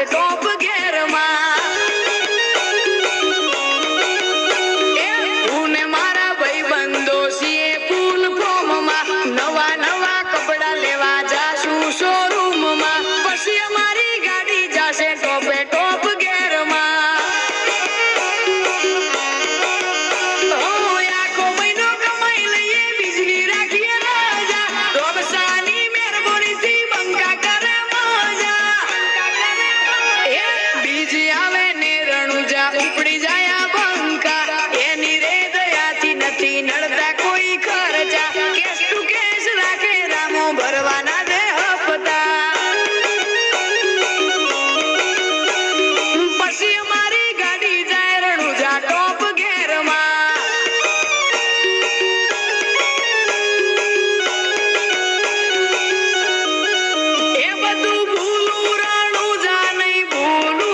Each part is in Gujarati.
જાશે ટોપ ગેરમાં હું ને મારા ભાઈબંધો છીએ ફૂલ ફોર્મમાં નવા નવા કપડા લેવા જાશું શોરૂમમાં પછી અમારી ગાડી જાશે ટોપે ટોપ ગેરમાં ઉપડી જાય બંકા એની રે દયાથી નથી નડતા કોઈ ખર્ચા કેસ ટુ કેસ રાખે રામો ભરવાના દે હપ્તા પછી અમારી ગાડી જાય રણુજા ટોપ ગેરમાં એ બધું ભૂલું રણુજા નહીં ભૂલું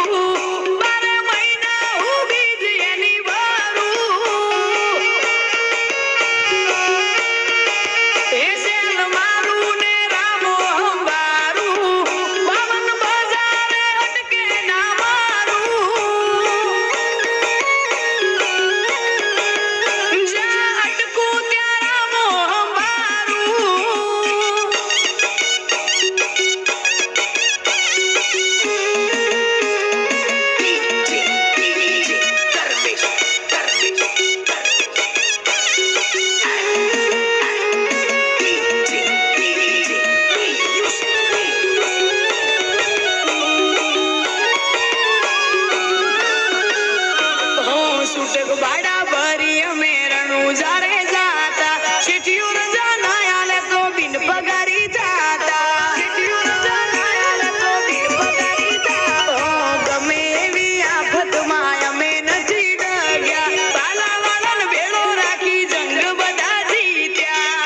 બાડા ભરી અમે રણુજા રે જાતા શેઠિયું રજા ના આલે તો બિન પગારી જાતા શેઠિયું રજા ના આલે તો બિન પગારી જાતા ગમે એવી આફતમાં અમે નથી ડગ્યા બાલાવાળાને ભેળો રાખી જંગ બધા જીત્યા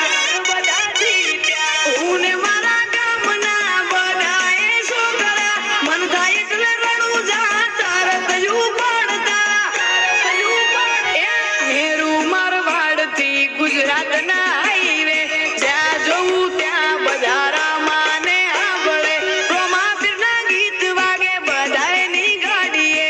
હું ને મારા ગામના બધાએ છોકરા મન થાય એટલે રણુજા તરત ગુજરાતના હાઈવે જ્યાં જોઉં ત્યાં બધા રામાને આંબળે રોમા પીરના ગીત વાગે બધાયની ગાડીએ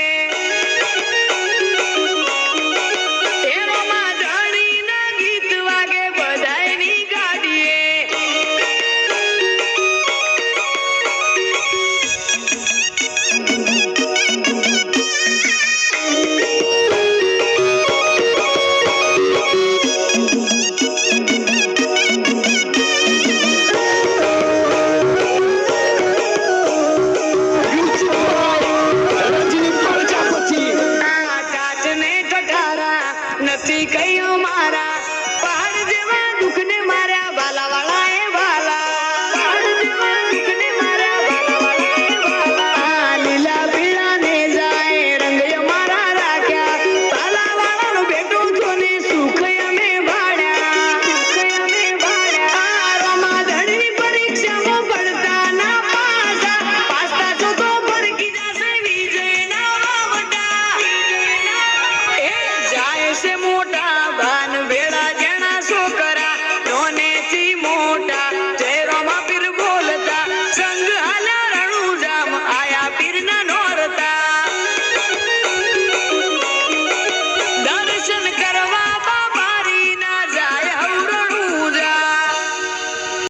એ રોમા ધણીના ગીત વાગે બધાયની ગાડીએ નથી કયો મારા પહાડ જેવા દુઃખને માર્યા બાલાવાળા એ બાલા પહાડ જેવા દુઃખને માર્યા બાલાવાળા એ બાલા લીલા પીળા ને જાય રંગ અમારા રાખ્યા બાલાવાળાનો બેટો જોને સુખ અમે ભાડ્યા રોમા ધણી પરીક્ષામાં ભણતા ના પાસતા છો તો ભરકી જશે વિજયના વાવટા એ જાય છે મોટા ભાન વેળા જણા છોકરા નોનેથી મોટા